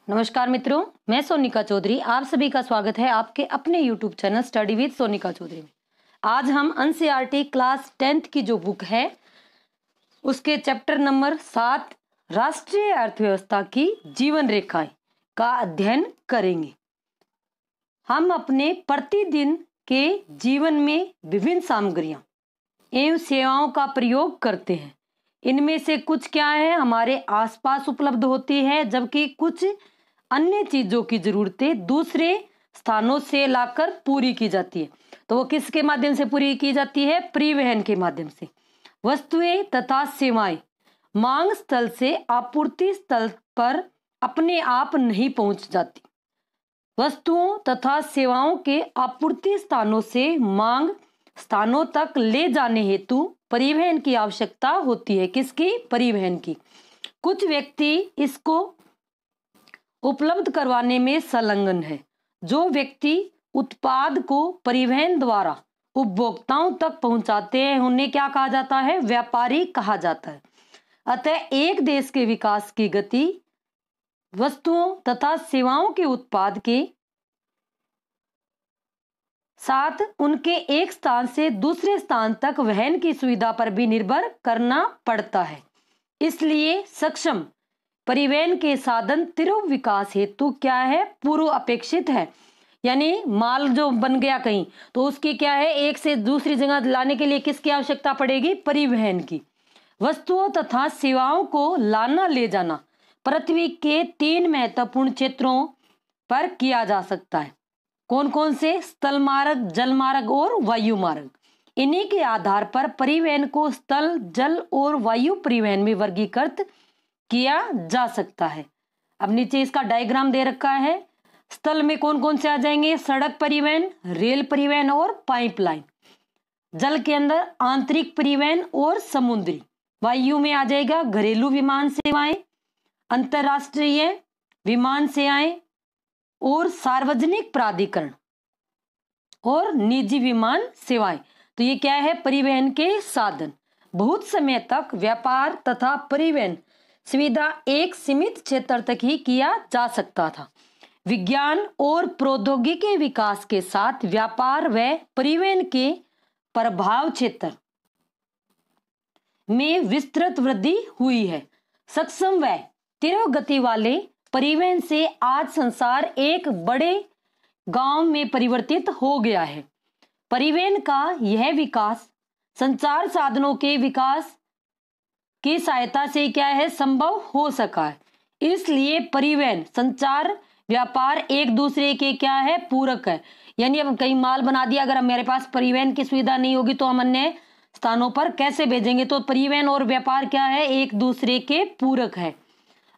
नमस्कार मित्रों, मैं सोनिका चौधरी। आप सभी का स्वागत है आपके अपने YouTube channel study with Sonika Chaudhary में। आज हम एनसीईआरटी क्लास 10th की जो बुक है उसके चैप्टर नंबर 7 राष्ट्रीय अर्थव्यवस्था की जीवन रेखाएं का अध्ययन करेंगे। हम अपने प्रतिदिन के जीवन में विभिन्न सामग्रियां एवं सेवाओं का प्रयोग करते हैं। इनमें से कुछ क्या है, हमारे आसपास उपलब्ध होती है, जबकि कुछ अन्य चीजों की जरूरतें दूसरे स्थानों से लाकर पूरी की जाती है। तो वो किसके माध्यम से पूरी की जाती है? परिवहन के माध्यम से। वस्तुएं तथा सेवाएं मांग स्थल से आपूर्ति स्थल पर अपने आप नहीं पहुंच जाती। वस्तुओं तथा सेवाओं के आपूर्ति स्थानों से मांग स्थानों तक ले जाने हेतु परिवहन की आवश्यकता होती है। किसकी? परिवहन की। कुछ व्यक्ति इसको उपलब्ध करवाने में संलग्न है। जो व्यक्ति उत्पाद को परिवहन द्वारा उपभोक्ताओं तक पहुंचाते हैं उन्हें क्या कहा जाता है? व्यापारी कहा जाता है। अतः एक देश के विकास की गति वस्तुओं तथा सेवाओं के उत्पाद के साथ उनके एक स्थान से दूसरे स्थान तक वहन की सुविधा पर भी निर्भर करना पड़ता है। इसलिए सक्षम परिवहन के साधन तीव्र विकास हेतु क्या है? पूर्व अपेक्षित है। यानी माल जो बन गया कहीं तो उसकी क्या है, एक से दूसरी जगह लाने के लिए किसकी आवश्यकता पड़ेगी? परिवहन की। वस्तुओं तथा सेवाओं को लाना ले जाना पृथ्वी के 3 महत्वपूर्ण क्षेत्रों पर किया जा सकता है। कौन कौन से? स्थल मार्ग, जल मार्ग और वायु मार्ग। इन्हीं के आधार पर परिवहन को स्थल, जल और वायु परिवहन में वर्गीकृत किया जा सकता है। अब नीचे इसका डायग्राम दे रखा है। स्थल में कौन कौन से आ जाएंगे? सड़क परिवहन, रेल परिवहन और पाइपलाइन। जल के अंदर आंतरिक परिवहन और समुद्री। वायु में आ जाएगा घरेलू विमान सेवाएं, अंतरराष्ट्रीय विमान सेवाएं और सार्वजनिक प्राधिकरण और निजी विमान सेवाएं। तो ये क्या है? परिवहन के साधन। बहुत समय तक व्यापार तथा परिवहन सुविधा एक सीमित क्षेत्र तक ही किया जा सकता था। विज्ञान और प्रौद्योगिकी के विकास के साथ व्यापार व परिवहन के प्रभाव क्षेत्र में विस्तृत वृद्धि हुई है। सक्षम व तीव्र गति वाले परिवहन से आज संसार एक बड़े गांव में परिवर्तित हो गया है। परिवहन का यह विकास संचार साधनों के विकास की सहायता से क्या है? संभव हो सका है। इसलिए परिवहन, संचार, व्यापार एक दूसरे के क्या है? पूरक है। यानी अब कहीं माल बना दिया, अगर मेरे पास परिवहन की सुविधा नहीं होगी तो हम अन्य स्थानों पर कैसे भेजेंगे? तो परिवहन और व्यापार क्या है? एक दूसरे के पूरक है।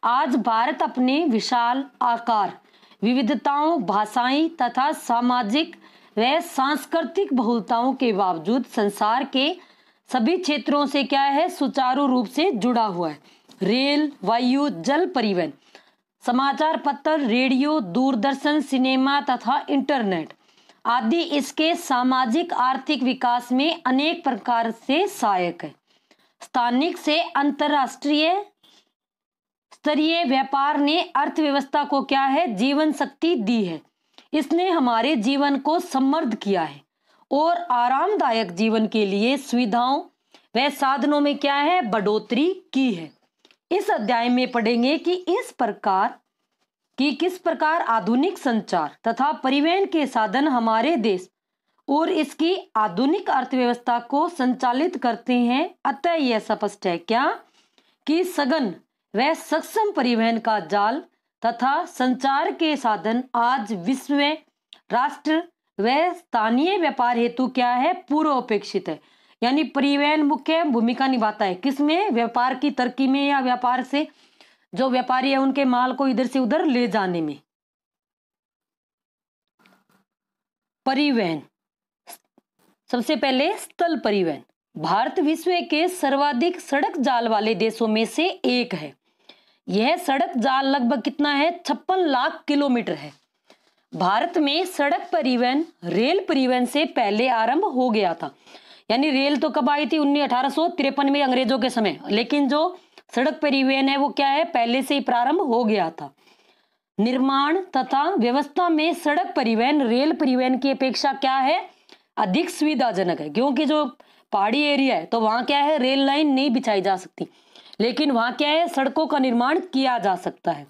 आज भारत अपने विशाल आकार, विविधताओं, भाषाई तथा सामाजिक व सांस्कृतिक बहुलताओं के बावजूद संसार के सभी क्षेत्रों से क्या है? सुचारू रूप से जुड़ा हुआ है। रेल, वायु, जल परिवहन, समाचार पत्र, रेडियो, दूरदर्शन, सिनेमा तथा इंटरनेट आदि इसके सामाजिक आर्थिक विकास में अनेक प्रकार से सहायक है। स्थानिक से अंतरराष्ट्रीय स्तरीय व्यापार ने अर्थव्यवस्था को क्या है? जीवन शक्ति दी है। इसने हमारे जीवन को समृद्ध किया है और आरामदायक जीवन के लिए सुविधाओं व साधनों में क्या है? बढ़ोतरी की है। इस अध्याय में पढ़ेंगे कि किस प्रकार आधुनिक संचार तथा परिवहन के साधन हमारे देश और इसकी आधुनिक अर्थव्यवस्था को संचालित करते हैं। अतः यह स्पष्ट है क्या कि सघन व सक्षम परिवहन का जाल तथा संचार के साधन आज विश्व, राष्ट्र व स्थानीय व्यापार हेतु क्या है? पूर्व अपेक्षित है। यानी परिवहन मुख्य भूमिका निभाता है किसमें? व्यापार की तरक्की में या व्यापार से जो व्यापारी है उनके माल को इधर से उधर ले जाने में। परिवहन, सबसे पहले स्थल परिवहन। भारत विश्व के सर्वाधिक सड़क जाल वाले देशों में से एक है। यह सड़क जाल लगभग कितना है? 56 लाख किलोमीटर है। भारत में सड़क परिवहन रेल परिवहन से पहले आरंभ हो गया था। यानी रेल तो कब आई थी? 1853 में अंग्रेजों के समय। लेकिन जो सड़क परिवहन है वो क्या है? पहले से ही प्रारंभ हो गया था। निर्माण तथा व्यवस्था में सड़क परिवहन रेल परिवहन की अपेक्षा क्या है, अधिक सुविधाजनक है। क्योंकि जो पहाड़ी एरिया है तो वहां क्या है, रेल लाइन नहीं बिछाई जा सकती, लेकिन वहां क्या है, सड़कों का निर्माण किया जा सकता है।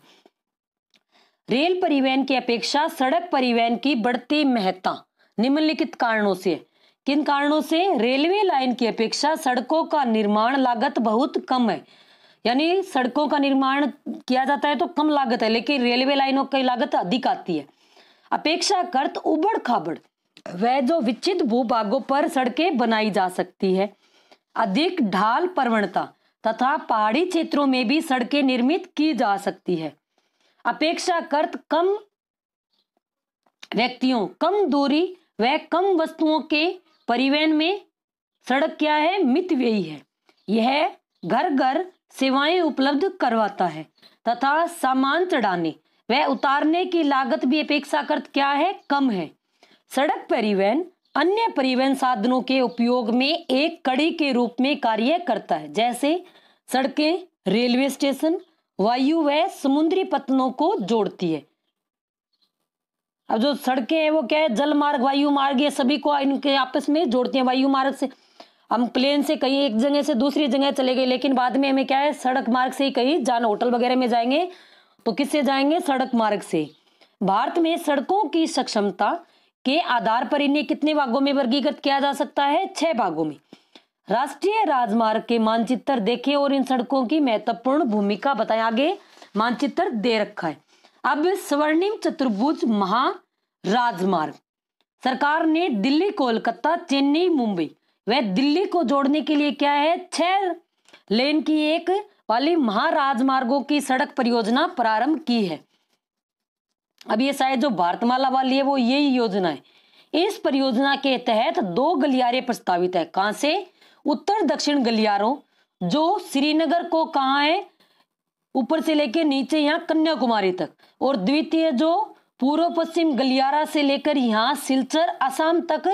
रेल परिवहन की अपेक्षा सड़क परिवहन की बढ़ती महत्ता निम्नलिखित कारणों से है। किन कारणों से? रेलवे लाइन की अपेक्षा सड़कों का निर्माण लागत बहुत कम है, यानी सड़कों का निर्माण किया जाता है तो कम लागत है, लेकिन रेलवे लाइनों की लागत अधिक आती है। अपेक्षाकृत उबड़ खाबड़ वह जो विच्छिन्न भूभागों पर सड़कें बनाई जा सकती है। अधिक ढाल प्रवणता तथा पहाड़ी क्षेत्रों में भी सड़कें निर्मित की जा सकती है। अपेक्षाकृत कम व्यक्तियों, कम दूरी व कम वस्तुओं के परिवहन में सड़क क्या है, मितव्ययी है। यह घर घर सेवाएं उपलब्ध करवाता है तथा सामान चढ़ाने व उतारने की लागत भी अपेक्षाकृत क्या है, कम है। सड़क परिवहन अन्य परिवहन साधनों के उपयोग में एक कड़ी के रूप में कार्य करता है, जैसे सड़कें रेलवे स्टेशन, वायु व समुद्री पत्तनों को जोड़ती है। अब जो सड़कें हैं वो क्या है, जल मार्ग, वायु मार्ग, ये सभी को इनके आपस में जोड़ती हैं। वायु मार्ग से हम प्लेन से कहीं एक जगह से दूसरी जगह चले गए, लेकिन बाद में हमें क्या है, सड़क मार्ग से ही कहीं जाना, होटल वगैरह में जाएंगे तो किससे जाएंगे, सड़क मार्ग से। भारत में सड़कों की सक्षमता के आधार पर इन्हें कितने भागों में वर्गीकृत किया जा सकता है, 6 भागों में। राष्ट्रीय राजमार्ग के मानचित्र देखें और इन सड़कों की महत्वपूर्ण भूमिका बताएं। आगे मानचित्र दे रखा है। अब स्वर्णिम चतुर्भुज महाराजमार्ग सरकार ने दिल्ली, कोलकाता, चेन्नई, मुंबई व दिल्ली को जोड़ने के लिए क्या है, 6 लेन की एक वाली महाराजमार्गों की सड़क परियोजना प्रारंभ की है। अब ये शायद जो भारतमाला वाली है वो यही योजना है। इस परियोजना के तहत 2 गलियारे प्रस्तावित है। कहां से? उत्तर दक्षिण गलियारों जो श्रीनगर को कहाँ है, ऊपर से लेकर नीचे यहाँ कन्याकुमारी तक, और द्वितीय जो पूर्व पश्चिम गलियारा से लेकर यहाँ सिलचर असम तक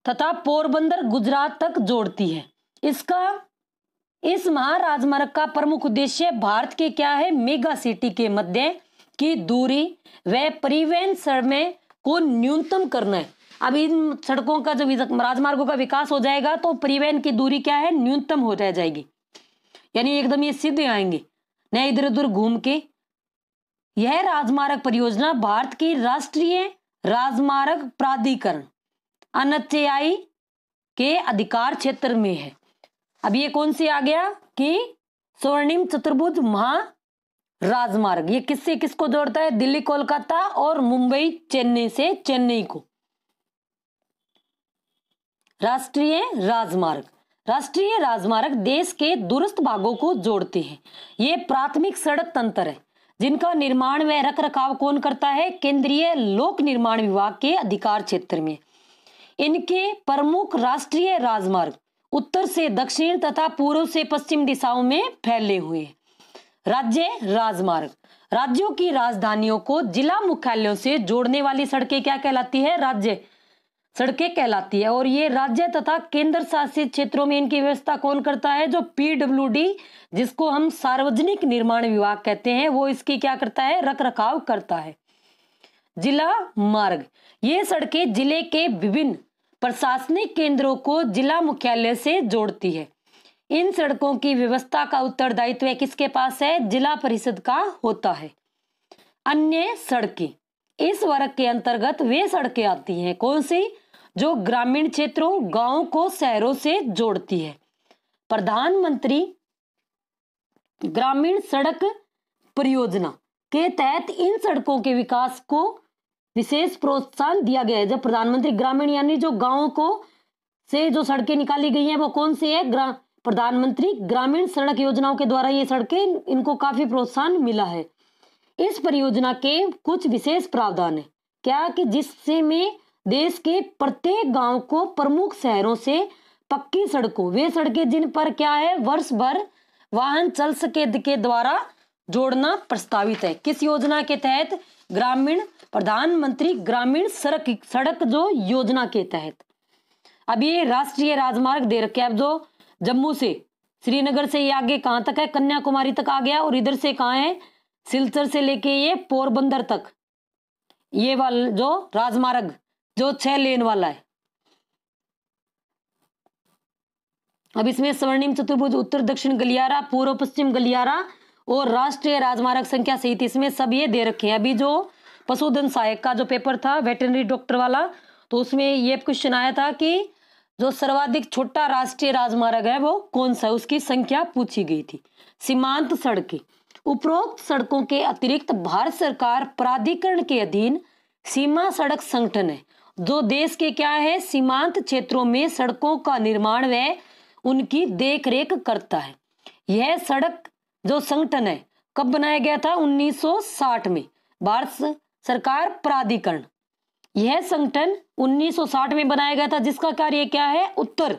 तथा पोरबंदर गुजरात तक जोड़ती है। इस महाराजमार्ग का प्रमुख उद्देश्य भारत के क्या है, मेगा सिटी के मध्य की दूरी व परिवहन समय को न्यूनतम करना है। अब इन सड़कों का जब राजमार्गों का विकास हो जाएगा तो परिवहन की दूरी क्या है, न्यूनतम हो जाएगी, यानी एकदम ये सीधे आएंगे, न इधर उधर घूम के। यह राजमार्ग परियोजना भारत की राष्ट्रीय राजमार्ग प्राधिकरण NHAI के अधिकार क्षेत्र में है। अब ये कौन सी आ गया कि स्वर्णिम चतुर्भुज महाराजमार्ग, ये किससे किसको जोड़ता है, दिल्ली, कोलकाता और मुंबई, चेन्नई से चेन्नई को। राष्ट्रीय राजमार्ग देश के दूरस्थ भागों को जोड़ते हैं। ये प्राथमिक सड़क तंत्र है जिनका निर्माण व रखरखाव कौन करता है, केंद्रीय लोक निर्माण विभाग के अधिकार क्षेत्र में। इनके प्रमुख राष्ट्रीय राजमार्ग उत्तर से दक्षिण तथा पूर्व से पश्चिम दिशाओं में फैले हुए हैं। राज्य राजमार्ग राज्यों की राजधानियों को जिला मुख्यालयों से जोड़ने वाली सड़कें क्या कहलाती है, राज्य सड़कें कहलाती है। और ये राज्य तथा केंद्र शासित क्षेत्रों में इनकी व्यवस्था कौन करता है, जो PWD जिसको हम सार्वजनिक निर्माण विभाग कहते हैं, वो इसकी क्या करता है, रखरखाव करता है। जिला मार्ग ये सड़कें जिले के विभिन्न प्रशासनिक केंद्रों को जिला मुख्यालय से जोड़ती है। इन सड़कों की व्यवस्था का उत्तरदायित्व किसके पास है, जिला परिषद का होता है। अन्य सड़कें इस वर्ग के अंतर्गत वे सड़कें आती हैं, कौन सी, जो ग्रामीण क्षेत्रों गांवों को शहरों से जोड़ती है। प्रधानमंत्री ग्रामीण सड़क परियोजना के तहत इन सड़कों के विकास को विशेष प्रोत्साहन दिया गया है। जब प्रधानमंत्री ग्रामीण यानी जो गांवों को से जो सड़कें निकाली गई हैं वो कौन सी है, प्रधानमंत्री ग्रामीण सड़क योजनाओं के द्वारा ये सड़कें, इनको काफी प्रोत्साहन मिला है। इस परियोजना के कुछ विशेष प्रावधान है क्या, कि जिससे में देश के प्रत्येक गांव को प्रमुख शहरों से पक्की सड़कों, वे सड़कें जिन पर क्या है वर्ष भर वाहन चल सके के द्वारा जोड़ना प्रस्तावित है। किस योजना के तहत, प्रधानमंत्री ग्रामीण सड़क जो योजना के तहत। अब ये राष्ट्रीय राजमार्ग दे रखे, अब जो जम्मू से श्रीनगर से ये आगे कहां तक है, कन्याकुमारी तक आ गया, और इधर से कहां है, सिलचर से लेके ये पोरबंदर तक, ये वाला जो राजमार्ग जो 6 लेन वाला है। अब इसमें स्वर्णिम चतुर्भुज, उत्तर दक्षिण गलियारा, पूर्व पश्चिम गलियारा और राष्ट्रीय राजमार्ग संख्या सहित इसमें सब ये दे रखे हैं। अभी जो पशुधन सहायक का जो पेपर था वेटरनरी डॉक्टर वाला, तो उसमें ये क्वेश्चन आया था कि जो सर्वाधिक छोटा राष्ट्रीय राजमार्ग है वो कौन सा है, उसकी संख्या पूछी गई थी। सीमांत सड़कें, उपरोक्त सड़कों के अतिरिक्त भारत सरकार प्राधिकरण के अधीन सीमा सड़क संगठन है, जो देश के क्या है सीमांत क्षेत्रों में सड़कों का निर्माण व उनकी देखरेख करता है। यह सड़क जो संगठन है कब बनाया गया था? 1960 में। भारत सरकार प्राधिकरण, यह संगठन 1960 में बनाया गया था, जिसका कार्य क्या है? उत्तर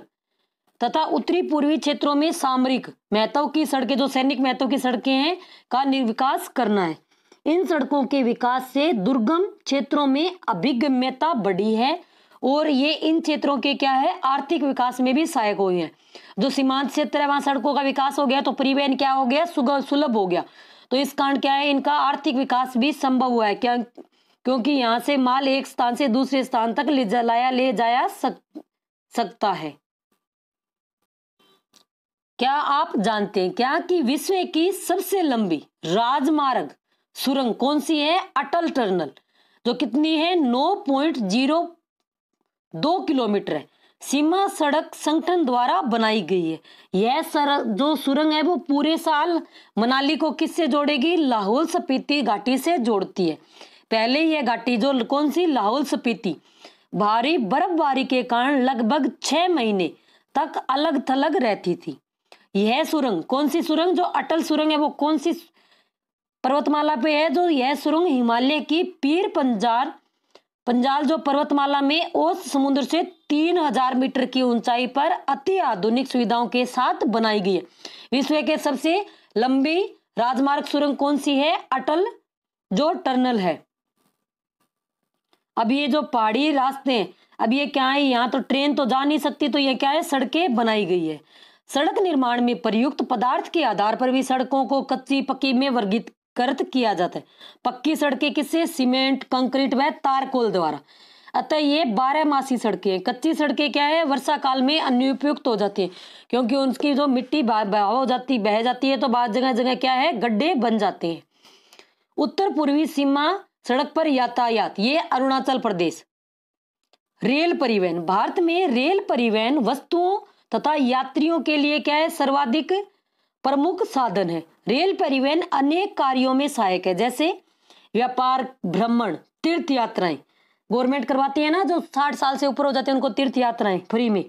तथा उत्तरी पूर्वी क्षेत्रों में सामरिक महत्व की सड़कें, जो सैनिक महत्व की सड़कें हैं, का विकास करना है। इन सड़कों के विकास से दुर्गम क्षेत्रों में अभिगम्यता बढ़ी है और ये इन क्षेत्रों के क्या है आर्थिक विकास में भी सहायक हुई है। जो सीमांत क्षेत्र है वहां सड़कों का विकास हो गया तो परिवहन क्या हो गया? सुलभ हो गया। तो इस कारण क्या है इनका आर्थिक विकास भी संभव हुआ है। क्या? क्योंकि यहाँ से माल एक स्थान से दूसरे स्थान तक ले जाया सकता है। क्या आप जानते हैं क्या कि विश्व की सबसे लंबी राजमार्ग सुरंग कौन सी है? अटल टनल, जो कितनी है? 9.02 किलोमीटर है, सीमा सड़क संगठन द्वारा बनाई गई है। यह जो सुरंग है वो पूरे साल मनाली को किससे जोड़ेगी? लाहौल स्पीति घाटी से जोड़ती है। पहले यह घाटी जो कौन सी? लाहौल स्पीति, भारी बर्फबारी के कारण लगभग 6 महीने तक अलग थलग रहती थी। यह सुरंग कौन सी सुरंग? जो अटल सुरंग है वो कौन सी पर्वतमाला पे है? जो यह सुरंग हिमालय की पीर पंजाल जो पर्वतमाला में ओस समुद्र से 3000 मीटर की ऊंचाई पर अति आधुनिक सुविधाओं के साथ बनाई गई है। विश्व के सबसे लंबी राजमार्ग सुरंग कौन सी है? अटल जो टनल है। अब ये जो पहाड़ी रास्ते हैं, अब ये क्या है? यहाँ तो ट्रेन तो जा नहीं सकती, तो ये क्या है? सड़कें बनाई गई है। सड़क निर्माण में प्रयुक्त पदार्थ के आधार पर भी सड़कों को कच्ची पक्की में वर्गीकृत किया जाता है। पक्की सड़कें किससे? सीमेंट, कंक्रीट व तारकोल द्वारा। अतः ये 12मासी सड़कें हैं। कच्ची सड़कें क्या है? वर्षा काल में अनुपयुक्त हो जाती है, क्योंकि उनकी जो मिट्टी बह जाती है तो बाद जगह जगह क्या है? गड्ढे बन जाते हैं। उत्तर पूर्वी सीमा सड़क पर यातायात, ये अरुणाचल प्रदेश। रेल परिवहन, भारत में रेल परिवहन वस्तुओं तथा यात्रियों के लिए क्या है? सर्वाधिक प्रमुख साधन है। रेल परिवहन अनेक कार्यों में सहायक है, जैसे व्यापार, भ्रमण, तीर्थ यात्राएं गवर्नमेंट करवाती है ना, जो 60 साल से ऊपर हो जाते हैं उनको तीर्थ यात्राएं फ्री में,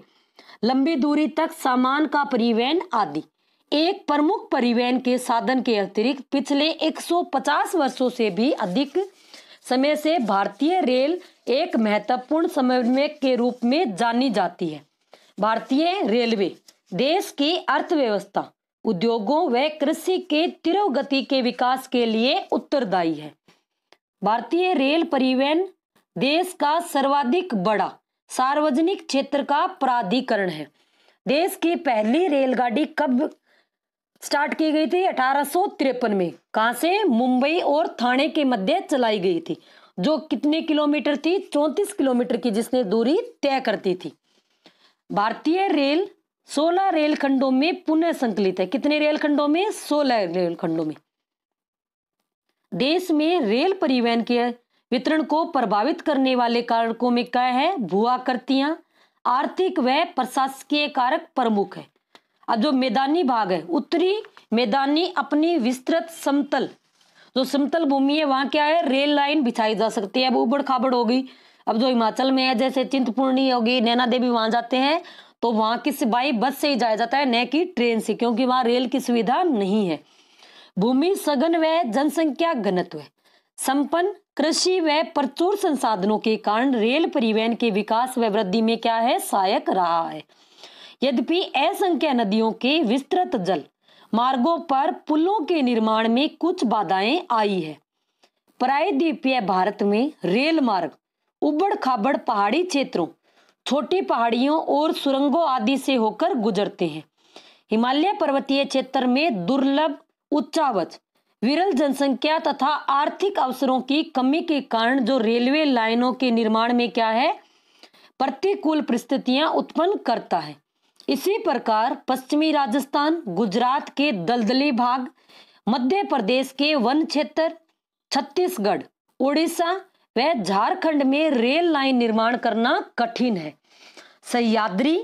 लंबी दूरी तक सामान का परिवहन आदि। एक प्रमुख परिवहन के साधन के अतिरिक्त पिछले 150 वर्षों से भी अधिक समय से भारतीय रेल एक महत्वपूर्ण समन्वयक के रूप में जानी जाती है। भारतीय रेलवे देश की अर्थव्यवस्था, उद्योगों व कृषि के तीव्र गति के विकास के लिए उत्तरदायी है। भारतीय रेल परिवहन देश का सर्वाधिक बड़ा सार्वजनिक क्षेत्र का प्राधिकरण है। देश की पहली रेलगाड़ी कब स्टार्ट की गई थी? 1853 में। कहां से? मुंबई और थाने के मध्य चलाई गई थी, जो कितने किलोमीटर थी? 34 किलोमीटर की, जिसने दूरी तय करती थी। भारतीय रेल 16 रेलखंडों में पुनः संकलित है। कितने रेलखंडों में? 16 रेलखंडों में। देश में रेल परिवहन के वितरण को प्रभावित करने वाले कारकों में क्या है? भू-आकृतियां, आर्थिक व प्रशासकीय कारक प्रमुख है। अब जो मैदानी भाग है, उत्तरी मैदानी अपनी विस्तृत समतल, जो समतल भूमि है वहां क्या है? रेल लाइन बिछाई जा सकती है। अब उबड़ खाबड़ होगी, अब जो हिमाचल में है जैसे चिंतपूर्णी होगी, नैना देवी, वहां जाते हैं तो वहां किस बाई बस से ही जाया जाता है, न कि ट्रेन से, क्योंकि वहां रेल की सुविधा नहीं है। भूमि सघन व जनसंख्या घनत्व संपन्न कृषि व प्रचुर संसाधनों के कारण रेल परिवहन के विकास व वृद्धि में क्या है? सहायक रहा है। यद्यपि असंख्य नदियों के विस्तृत जल मार्गों पर पुलों के निर्माण में कुछ बाधाएं आई है। प्रायद्वीपीय भारत में रेल मार्ग उबड़ खाबड़ पहाड़ी क्षेत्रों, छोटी पहाड़ियों और सुरंगों आदि से होकर गुजरते हैं। हिमालय पर्वतीय क्षेत्र में दुर्लभ, उच्चावच, विरल जनसंख्या तथा आर्थिक अवसरों की कमी के कारण जो रेलवे लाइनों के निर्माण में क्या है, प्रतिकूल परिस्थितियां उत्पन्न करता है। इसी प्रकार पश्चिमी राजस्थान, गुजरात के दलदली भाग, मध्य प्रदेश के वन क्षेत्र, छत्तीसगढ़, उड़ीसा व झारखंड में रेल लाइन निर्माण करना कठिन है। सह्याद्री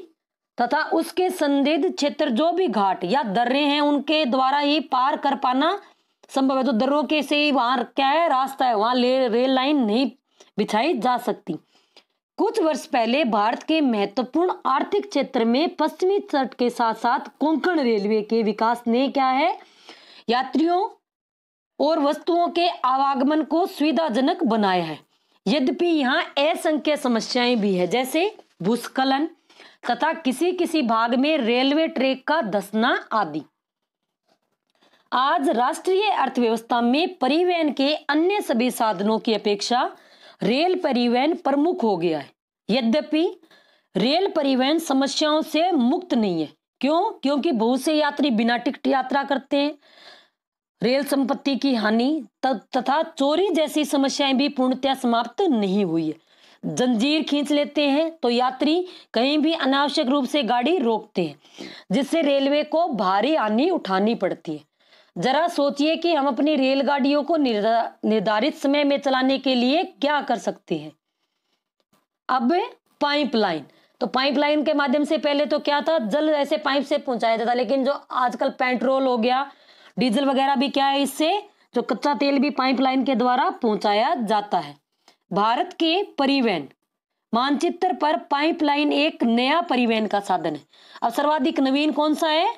तथा उसके संदिग्ध क्षेत्र जो भी घाट या दर्रे हैं उनके द्वारा ही पार कर पाना संभव है। तो दर्रों के से ही वहां क्या है, रास्ता है, वहां रेल लाइन नहीं बिछाई जा सकती। कुछ वर्ष पहले भारत के महत्वपूर्ण आर्थिक क्षेत्र में पश्चिमी तट के साथ साथ कोंकण रेलवे के विकास ने क्या है, यात्रियों और वस्तुओं के आवागमन को सुविधाजनक बनाया है। यद्यपि यहाँ असंख्य समस्याएं भी है, जैसे भूस्खलन तथा किसी किसी भाग में रेलवे ट्रैक का धंसना आदि। आज राष्ट्रीय अर्थव्यवस्था में परिवहन के अन्य सभी साधनों की अपेक्षा रेल परिवहन प्रमुख हो गया है। यद्यपि रेल परिवहन समस्याओं से मुक्त नहीं है। क्यों? क्योंकि बहुत से यात्री बिना टिकट यात्रा करते हैं। रेल संपत्ति की हानि तथा चोरी जैसी समस्याएं भी पूर्णतः समाप्त नहीं हुई है। जंजीर खींच लेते हैं तो यात्री कहीं भी अनावश्यक रूप से गाड़ी रोकते हैं, जिससे रेलवे को भारी हानि उठानी पड़ती है। जरा सोचिए कि हम अपनी रेलगाड़ियों को निर्धारित समय में चलाने के लिए क्या कर सकते हैं। अब पाइपलाइन, तो पाइपलाइन के माध्यम से पहले तो क्या था, जल ऐसे पाइप से पहुंचाया जाता, लेकिन जो आजकल पेट्रोल हो गया, डीजल वगैरह भी क्या है, इससे जो कच्चा तेल भी पाइपलाइन के द्वारा पहुंचाया जाता है। भारत के परिवहन मानचित्र पर पाइपलाइन एक नया परिवहन का साधन है। अब सर्वाधिक नवीन कौन सा है?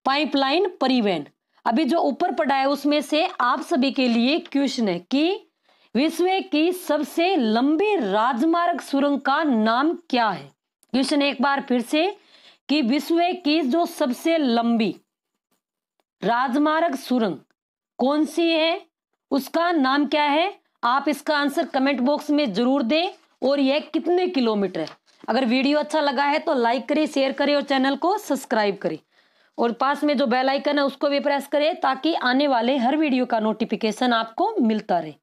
पाइपलाइन परिवहन। अभी जो ऊपर पड़ा है उसमें से आप सभी के लिए क्वेश्चन है कि विश्व की सबसे लंबी राजमार्ग सुरंग का नाम क्या है। क्वेश्चन एक बार फिर से कि विश्व की जो सबसे लंबी राजमार्ग सुरंग कौन सी है, उसका नाम क्या है। आप इसका आंसर कमेंट बॉक्स में जरूर दें और यह कितने किलोमीटर है। अगर वीडियो अच्छा लगा है तो लाइक करें, शेयर करें और चैनल को सब्सक्राइब करें और पास में जो बेल आइकन है उसको भी प्रेस करें ताकि आने वाले हर वीडियो का नोटिफिकेशन आपको मिलता रहे।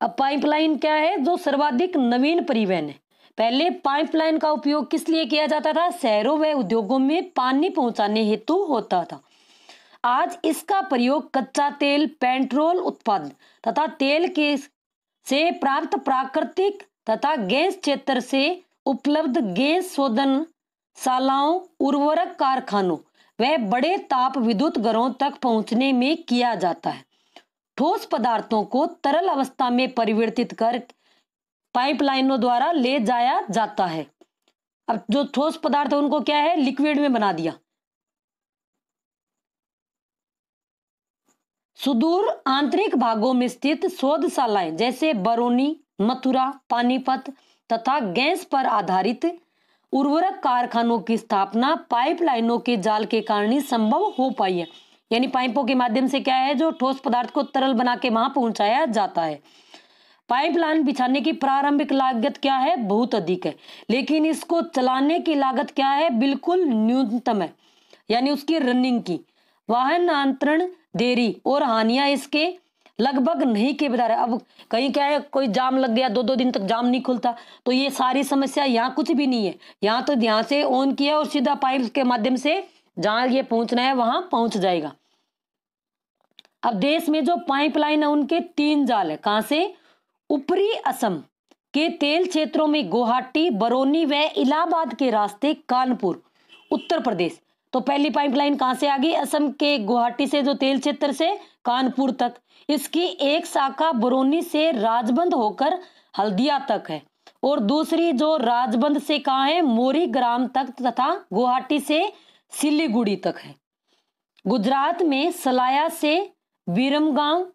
अब पाइपलाइन क्या है? जो सर्वाधिक नवीन परिवहन है। पहले पाइपलाइन का उपयोग किस लिए किया जाता था? शहरों व उद्योगों में पानी पहुंचाने हेतु होता था। आज इसका प्रयोग कच्चा तेल, पेट्रोल उत्पादन तथा तेल के से प्राप्त प्राकृतिक तथा गैस क्षेत्र से उपलब्ध गैस शोधन शालाओं, उर्वरक कारखानों व बड़े ताप विद्युत घरों तक पहुंचने में किया जाता है। ठोस पदार्थों को तरल अवस्था में परिवर्तित कर पाइपलाइनों द्वारा ले जाया जाता है। अब जो ठोस पदार्थ है उनको क्या है, लिक्विड में बना दिया। सुदूर आंतरिक भागों में स्थित शोधशालाएं जैसे बरौनी, मथुरा, पानीपत तथा गैस पर आधारित उर्वरक कारखानों की स्थापना पाइपलाइनों के जाल के कारण ही संभव हो पाई है। यानी पाइपों के माध्यम से क्या है, जो ठोस पदार्थ को तरल बना के वहां पहुंचाया जाता है। पाइपलाइन बिछाने की प्रारंभिक लागत क्या है? बहुत अधिक है, लेकिन इसको चलाने की लागत क्या है? बिल्कुल न्यूनतम है, यानी उसकी रनिंग की। वाहन आंतरण, देरी और हानियां इसके लगभग नहीं के बता रहे। अब कहीं क्या है, कोई जाम लग गया, 2-2 दिन तक जाम नहीं खुलता, तो ये सारी समस्या यहाँ कुछ भी नहीं है। यहाँ तो ध्यान से ऑन किया और सीधा पाइप के माध्यम से जहां ये पहुंचना है वहां पहुंच जाएगा। अब देश में जो पाइपलाइन है उनके 3 जाल है। कहां से? ऊपरी असम के तेल क्षेत्रों में गुवाहाटी, बरौनी व इलाहाबाद के रास्ते कानपुर, उत्तर प्रदेश। तो पहली पाइपलाइन कहां से आ गई? असम के गुवाहाटी से जो तेल क्षेत्र से कानपुर तक। इसकी एक शाखा बरौनी से राजबंद होकर हल्दिया तक है और दूसरी जो राजबंद से कहां है? मोरी ग्राम तक तथा गुवाहाटी से सिलीगुड़ी तक है। गुजरात में सलाया से विरमगांव,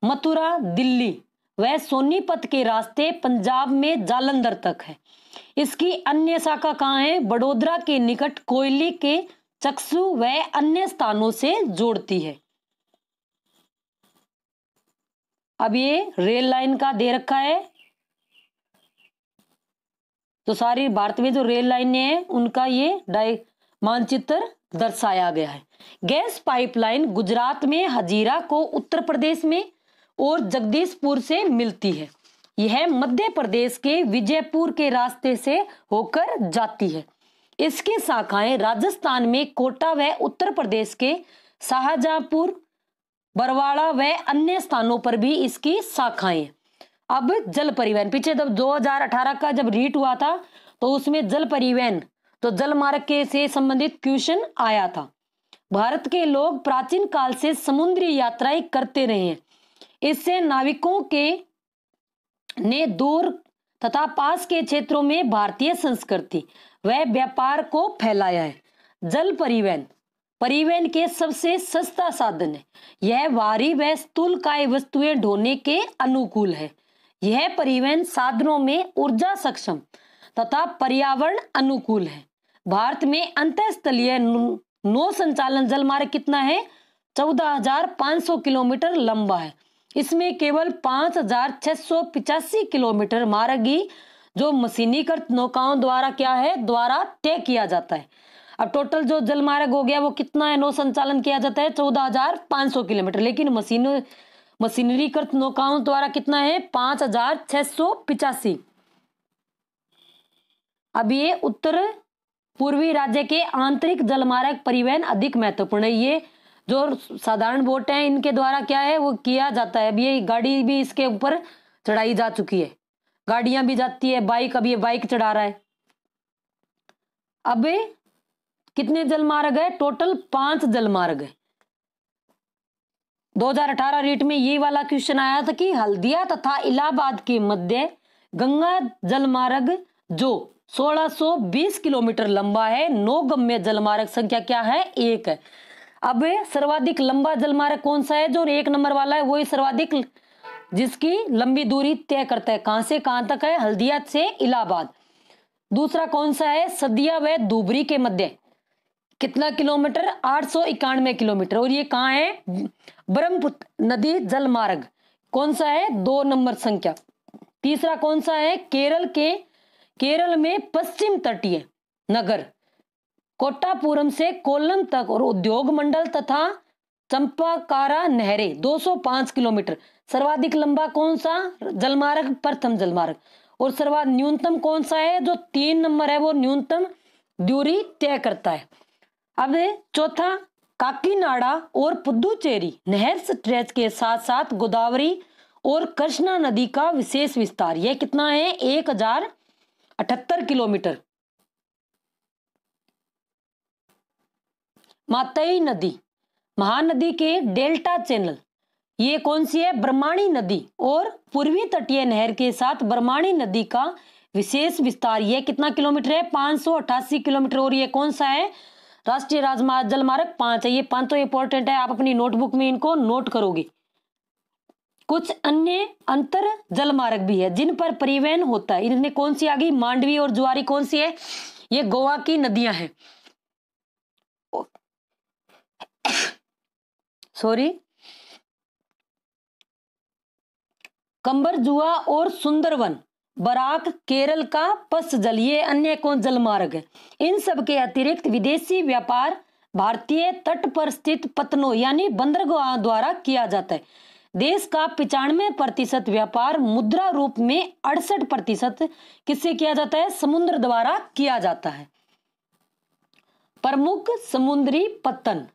मथुरा, दिल्ली व सोनीपत के रास्ते पंजाब में जालंधर तक है। इसकी अन्य शाखा कहां है? बड़ोदरा के निकट कोयली के चक्सू व अन्य स्थानों से जोड़ती है। अब ये रेल लाइन का दे रखा है, तो सारी भारत में जो रेल लाइनें हैं उनका ये मानचित्र दर्शाया गया है। गैस पाइपलाइन गुजरात में हजीरा को उत्तर प्रदेश में और जगदीशपुर से मिलती है। यह मध्य प्रदेश के विजयपुर के रास्ते से होकर जाती है। इसकी शाखाएं राजस्थान में कोटा व उत्तर प्रदेश के शाहजहांपुर, बरवाड़ा व अन्य स्थानों पर भी इसकी शाखाएं। अब जल परिवहन, पीछे जब 2018 का जब रीट हुआ था तो उसमें जल परिवहन तो जल मार्ग के से संबंधित क्वेश्चन आया था। भारत के लोग प्राचीन काल से समुद्री यात्राएं करते रहे हैं। इससे नाविकों के ने दूर तथा पास के क्षेत्रों में भारतीय संस्कृति व व्यापार को फैलाया है। जल परिवहन परिवहन के सबसे सस्ता साधन है। यह भारी व स्थूलकाय वस्तुएं ढोने के अनुकूल है। यह परिवहन साधनों में ऊर्जा सक्षम तथा पर्यावरण अनुकूल है। भारत में अंतःस्थलीय नौ संचालन जल मार्ग कितना है? 14,500 किलोमीटर लंबा है। इसमें केवल 5,685 किलोमीटर मार्ग ही जो मशीनीकृत नौकाओं द्वारा क्या है, द्वारा तय किया जाता है। अब टोटल जो जल मार्ग हो गया वो कितना है, नौ संचालन किया जाता है 14,500 किलोमीटर, लेकिन मशीनरीकृत नौकाओं द्वारा कितना है, 5,685। अब ये उत्तर पूर्वी राज्य के आंतरिक जलमार्ग परिवहन अधिक महत्वपूर्ण है। ये जो साधारण बोट हैं इनके द्वारा क्या है वो किया जाता है। अब ये गाड़ी भी इसके ऊपर चढ़ाई जा चुकी है, गाड़ियां भी जाती है, बाइक, अब ये बाइक चढ़ा रहा है। अब कितने जलमार्ग है? टोटल 5 जलमार्ग है। 2018 रीट में ये वाला क्वेश्चन आया था कि हल्दिया तथा इलाहाबाद के मध्य गंगा जलमार्ग जो 1620 किलोमीटर लंबा है, 9 गम्य जलमार्ग संख्या क्या है? 1 है। अब सर्वाधिक लंबा जलमार्ग कौन सा है? जो 1 नंबर वाला है वही सर्वाधिक जिसकी लंबी दूरी तय करता है। कहां से कहां तक है? हल्दिया से इलाहाबाद। दूसरा कौन सा है? सदिया व धुबरी के मध्य कितना किलोमीटर? 891 किलोमीटर। और ये कहाँ है? ब्रह्मपुत्र नदी जलमार्ग कौन सा है? 2 नंबर संख्या। तीसरा कौन सा है? केरल में पश्चिम तटीय नगर कोट्टापुरम से कोल्लम तक और उद्योग मंडल तथा चंपाकारा नहरें 205 किलोमीटर। सर्वाधिक लंबा कौन सा जलमार्ग? प्रथम जलमार्ग। और सर्वाधिक न्यूनतम कौन सा है? जो 3 नंबर है वो न्यूनतम दूरी तय करता है। अब चौथा, काकीनाडा और पुदुचेरी नहर स्ट्रेच के साथ साथ गोदावरी और कृष्णा नदी का विशेष विस्तार, यह कितना है? 1078 किलोमीटर। मातई नदी महानदी के डेल्टा चैनल, ये कौन सी है? ब्रह्माणी नदी और पूर्वी तटीय नहर के साथ ब्रह्माणी नदी का विशेष विस्तार, यह कितना किलोमीटर है? 588 किलोमीटर। और ये कौन सा है? राष्ट्रीय राजमार्ग जलमार्ग 5 है। ये 5 तो इंपॉर्टेंट है, आप अपनी नोटबुक में इनको नोट करोगे। कुछ अन्य अंतर जलमार्ग भी है जिन पर परिवहन होता है। इनमें कौन सी आ गई? मांडवी और जुआरी कौन सी है? ये गोवा की नदियां हैं। सॉरी, कंबरजुआ और सुंदरवन बराक केरल का पश्च जल, ये अन्य कौन जलमार्ग है। इन सब के अतिरिक्त विदेशी व्यापार भारतीय तट पर स्थित पत्तनों यानी बंदरगाह द्वारा किया जाता है। देश का 95% व्यापार मुद्रा रूप में 68% किससे किया जाता है? समुद्र द्वारा किया जाता है। प्रमुख समुद्री पत्तन,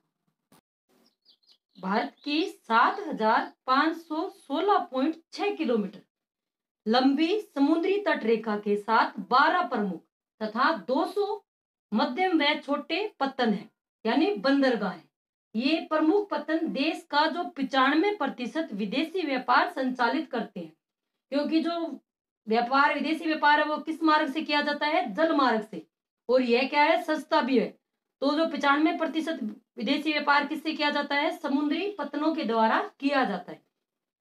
भारत की 7,516.6 किलोमीटर लंबी समुद्री तट रेखा के साथ 12 प्रमुख तथा 200 मध्यम व छोटे पत्तन है यानी बंदरगाह है। ये प्रमुख पत्तन देश का जो 95% विदेशी व्यापार संचालित करते हैं, क्योंकि जो व्यापार विदेशी व्यापार है वो किस मार्ग से किया जाता है? जल मार्ग से। और यह क्या है? सस्ता भी है। तो जो 95% विदेशी व्यापार किससे किया जाता है? समुद्री पत्तनों के द्वारा किया जाता है।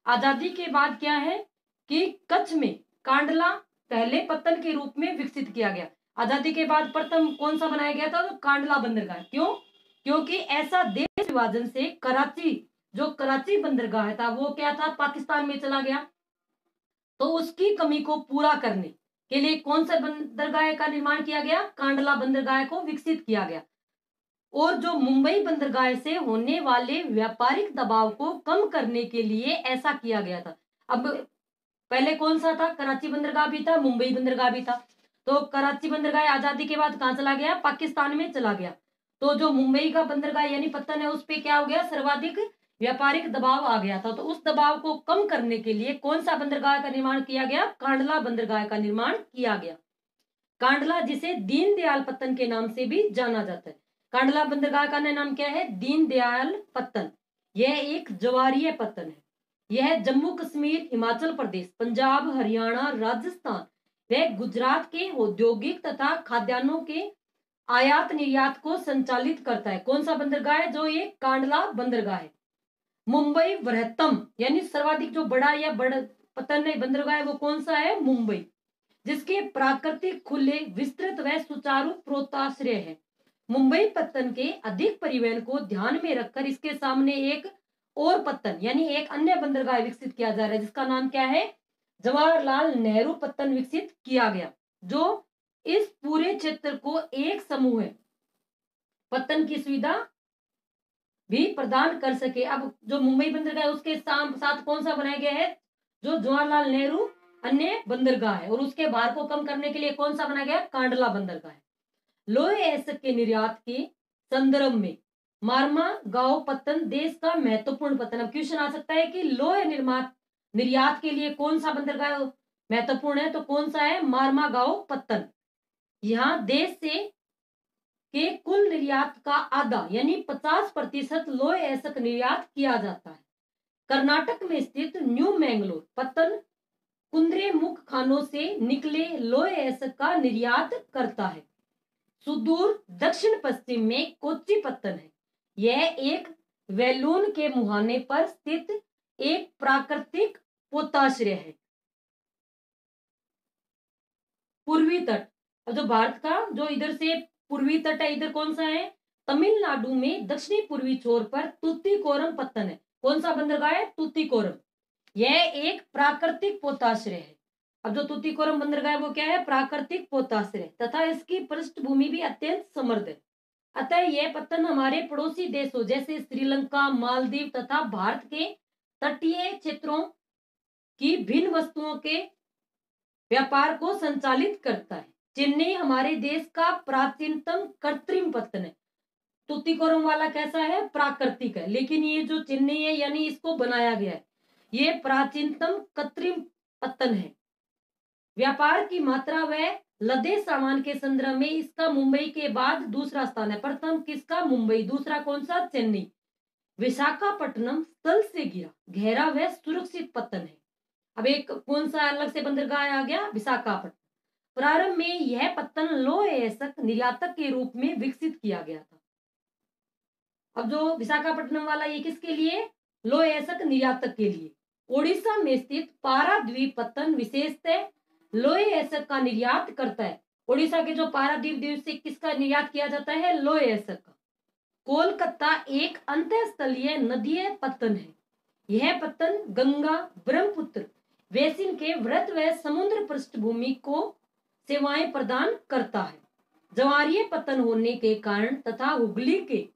आजादी के बाद क्या है कि कच्छ में कांडला पहले पत्तन के रूप में विकसित किया गया। आजादी के बाद प्रथम कौन सा बनाया गया था? तो कांडला बंदरगाह। क्यों? क्योंकि ऐसा देश विभाजन से कराची, जो कराची बंदरगाह था वो क्या था? पाकिस्तान में चला गया। तो उसकी कमी को पूरा करने के लिए कौन सा बंदरगाह का निर्माण किया गया? कांडला बंदरगाह को विकसित किया गया। और जो मुंबई बंदरगाह से होने वाले व्यापारिक दबाव को कम करने के लिए ऐसा किया गया था। अब पहले कौन सा था? कराची बंदरगाह भी था, मुंबई बंदरगाह भी था। तो कराची बंदरगाह आजादी के बाद कहां चला गया? पाकिस्तान में चला गया। तो जो मुंबई का बंदरगाह यानी पत्तन है, उस पे क्या हो गया? सर्वाधिक व्यापारिक दबाव आ गया था। तो उस दबाव को कम करने के लिए कौन सा बंदरगाह का निर्माण किया गया? कांडला बंदरगाह का निर्माण किया गया। कांडला, जिसे दीनदयाल पत्तन के नाम से भी जाना जाता है। कांडला बंदरगाह का नाम क्या है? दीनदयाल पत्तन। यह एक ज्वारीय पत्तन है। यह जम्मू कश्मीर, हिमाचल प्रदेश, पंजाब, हरियाणा, राजस्थान व गुजरात के औद्योगिक तथा खाद्यान्नों के आयात निर्यात को संचालित करता है। कौन सा बंदरगाह है? जो ये कांडला बंदरगाह है। मुंबई वृहत्तम यानी सर्वाधिक जो बड़ा या बड़ा पत्तन है बंदरगाह है, वो कौन सा है? मुंबई, जिसके प्राकृतिक, खुले, विस्तृत व सुचारू पोताश्रय है। मुंबई पत्तन के अधिक परिवहन को ध्यान में रखकर इसके सामने एक और पत्तन यानी एक अन्य बंदरगाह विकसित किया जा रहा है, जिसका नाम क्या है? जवाहरलाल नेहरू पत्तन विकसित किया गया, जो इस पूरे क्षेत्र को एक समूह है पत्तन की सुविधा भी प्रदान कर सके। अब जो मुंबई बंदरगाह है उसके साथ कौन सा बनाया गया है? जो जवाहरलाल नेहरू अन्य बंदरगाह है। और उसके भार को कम करने के लिए कौन सा बनाया गया? कांडला बंदरगाह है। लोहे एसक के निर्यात के संदर्भ में मारमा गांव पत्तन देश का महत्वपूर्ण पत्तन। अब क्वेश्चन आ सकता है कि लोहे निर्यात के लिए कौन सा बंदरगाह महत्वपूर्ण है? तो कौन सा है? मारमा गांव पत्तन। यहाँ देश से के कुल निर्यात का आधा यानी 50% लोहे एसक निर्यात किया जाता है। कर्नाटक में स्थित न्यू मैंगलोर पत्तन कुंद्रे मुख खानों से निकले लोहे एसक का निर्यात करता है। सुदूर दक्षिण पश्चिम में कोच्चि पत्तन है। यह एक वैलून के मुहाने पर स्थित एक प्राकृतिक पोताश्रय है। पूर्वी तट, जो भारत का जो इधर से पूर्वी तट है, इधर कौन सा है? तमिलनाडु में दक्षिणी पूर्वी छोर पर तूतीकोरम पत्तन है। कौन सा बंदरगाह है? तूतीकोरम। यह एक प्राकृतिक पोताश्रय है। अब जो तूतीकोरम बंदरगाह है वो क्या है? प्राकृतिक पोताश्रय तथा इसकी पृष्ठभूमि भी अत्यंत समृद्ध है। अतः यह पत्तन हमारे पड़ोसी देशों जैसे श्रीलंका, मालदीव तथा भारत के तटीय क्षेत्रों की भिन्न वस्तुओं के व्यापार को संचालित करता है। चेन्नई हमारे देश का प्राचीनतम कृत्रिम पत्तन है। तूतीकोरम वाला कैसा है? प्राकृतिक है, लेकिन ये जो चेन्नई है यानी इसको बनाया गया है, ये प्राचीनतम कृत्रिम पत्तन है। व्यापार की मात्रा व लदे सामान के संदर्भ में इसका मुंबई के बाद दूसरा स्थान है। प्रथम किसका? मुंबई, दूसरा कौन सा? चेन्नई। विशाखापट्टनम स्थल से गिरा गहरा व सुरक्षित पत्तन है। अब एक कौन सा अलग से बंदरगाह आ गया? विशाखापट्टनम। प्रारंभ में यह पत्तन लोहे एसक निर्यातक के रूप में विकसित किया गया था। अब जो विशाखापट्टनम वाला ये किसके लिए? लोहे एसक निर्यातक के लिए। ओडिशा में स्थित पाराद्वीप पत्तन विशेषतः लोहे एसक का निर्यात करता है। ओडिशा के जो पाराद्वीप द्वीप से किसका निर्यात किया जाता है? लोहे एसक का। कोलकाता एक अंतःस्थलीय नदीय पत्तन है। यह पत्तन गंगा, ब्रह्मपुत्र बेसिन के वृत्त व समुद्र पृष्ठभूमि को सेवाएं प्रदान करता है। ज्वारीय पत्तन होने के कारण तथा हुगली के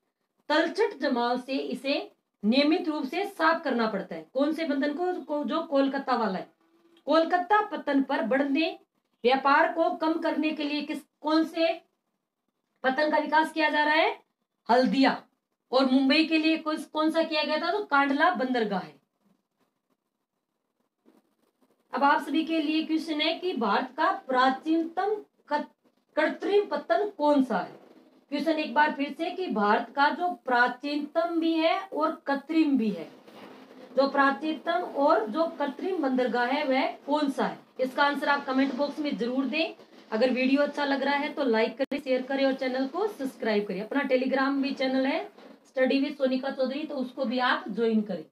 तलछट जमाव से इसे नियमित रूप से साफ करना पड़ता है। कौन से बंधन को? जो कोलकाता वाला है। कोलकाता पत्तन पर बढ़ने व्यापार को कम करने के लिए कौन से पत्तन का विकास किया जा रहा है? हल्दिया। और मुंबई के लिए कौन सा किया गया था? तो कांडला बंदरगाह है। अब आप सभी के लिए क्वेश्चन है कि भारत का प्राचीनतम कृत्रिम पत्तन कौन सा है? क्वेश्चन एक बार फिर से कि भारत का जो प्राचीनतम भी है और कृत्रिम भी है, जो प्राचीनतम और जो कृत्रिम बंदरगाह है वह कौन सा है? इसका आंसर आप कमेंट बॉक्स में जरूर दें। अगर वीडियो अच्छा लग रहा है तो लाइक करें, शेयर करें और चैनल को सब्सक्राइब करें। अपना टेलीग्राम भी चैनल है स्टडी विद सोनिका चौधरी, तो उसको भी आप ज्वाइन करें।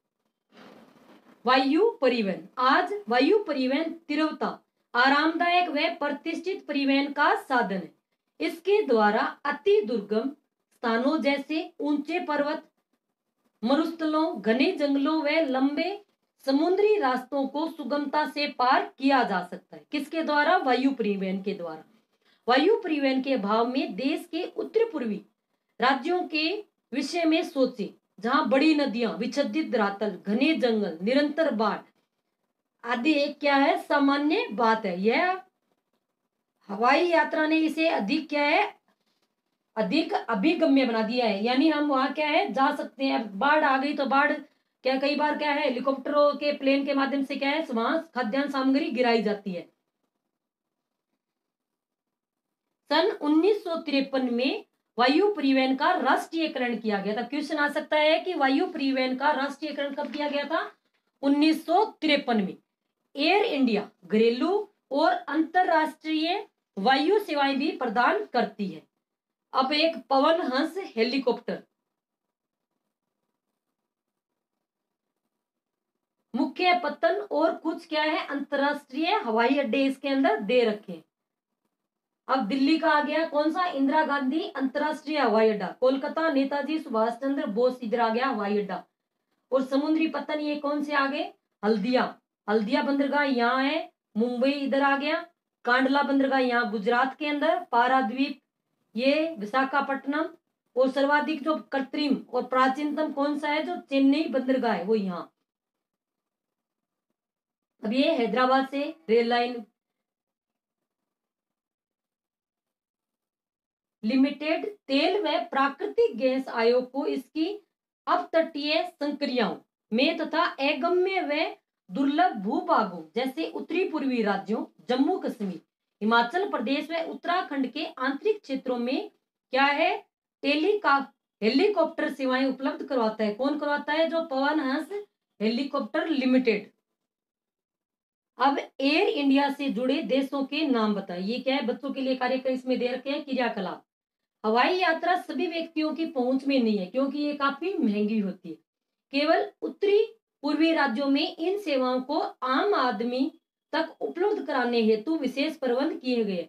वायु परिवहन। आज वायु परिवहन तीव्रता, आरामदायक व प्रतिष्ठित परिवहन का साधन है। इसके द्वारा अति दुर्गम स्थानों जैसे ऊंचे पर्वत, मरुस्थलों, घने जंगलों व लंबे समुद्री रास्तों को सुगमता से पार किया जा सकता है। किसके द्वारा? वायु परिवहन के द्वारा। वायु परिवहन के अभाव में देश के उत्तर पूर्वी राज्यों के विषय में सोचे जहां बड़ी नदियां, विच्छेदित धरातल, घने जंगल, निरंतर बाढ़ आदि एक क्या है सामान्य बात है। यह हवाई यात्रा ने इसे अधिक क्या है अधिक अभिगम्य बना दिया है, यानी हम वहां क्या है जा सकते हैं। अब बाढ़ आ गई तो बाढ़ क्या कई बार क्या है हेलीकॉप्टरों के प्लेन के माध्यम से क्या है वहां खाद्यान्न सामग्री गिराई जाती है। सन 1953 में वायु परिवहन का राष्ट्रीयकरण किया गया था। क्वेश्चन आ सकता है कि वायु परिवहन का राष्ट्रीयकरण कब किया गया था? 1953 में। एयर इंडिया घरेलू और अंतरराष्ट्रीय वायु सेवाएं भी प्रदान करती है। अब एक पवन हंस हेलीकॉप्टर मुख्य पतन और कुछ क्या है अंतरराष्ट्रीय हवाई अड्डे इसके अंदर दे रखे। अब दिल्ली का आ गया कौन सा? इंदिरा गांधी अंतरराष्ट्रीय हवाई अड्डा। कोलकाता नेताजी सुभाष चंद्र बोस इधर आ गया हवाई अड्डा। और समुद्री पतन ये कौन से आ गए? हल्दिया। हल्दिया बंदरगाह यहाँ है। मुंबई इधर आ गया। कांडला बंदरगाह यहाँ गुजरात के अंदर। पाराद्वीप ये विशाखापट्टनम। और सर्वाधिक जो कृत्रिम और प्राचीनतम कौन सा है? जो चेन्नई बंदरगाह है वो यहाँ। अब ये हैदराबाद से रेल लाइन लिमिटेड तेल व प्राकृतिक गैस आयोग को इसकी अपतटीय संक्रियाओं में तथा अगम्य व दुर्लभ भूभागों जैसे उत्तरी पूर्वी राज्यों जम्मू कश्मीर, हिमाचल प्रदेश व उत्तराखंड के आंतरिक क्षेत्रों में क्या है हेलीकॉप्टर सेवाएं उपलब्ध करवाता है। कौन करवाता है? जो पवन हंस हेलीकॉप्टर लिमिटेड। अब एयर इंडिया से जुड़े देशों के नाम बताइए। ये क्या है बच्चों के लिए कार्यक्रम इसमें दे रखे हैं क्रियाकलाप। हवाई यात्रा सभी व्यक्तियों की पहुंच में नहीं है क्योंकि ये काफी महंगी होती है। केवल उत्तरी पूर्वी राज्यों में इन सेवाओं को आम आदमी तक उपलब्ध कराने हेतु विशेष प्रबंध किए गए।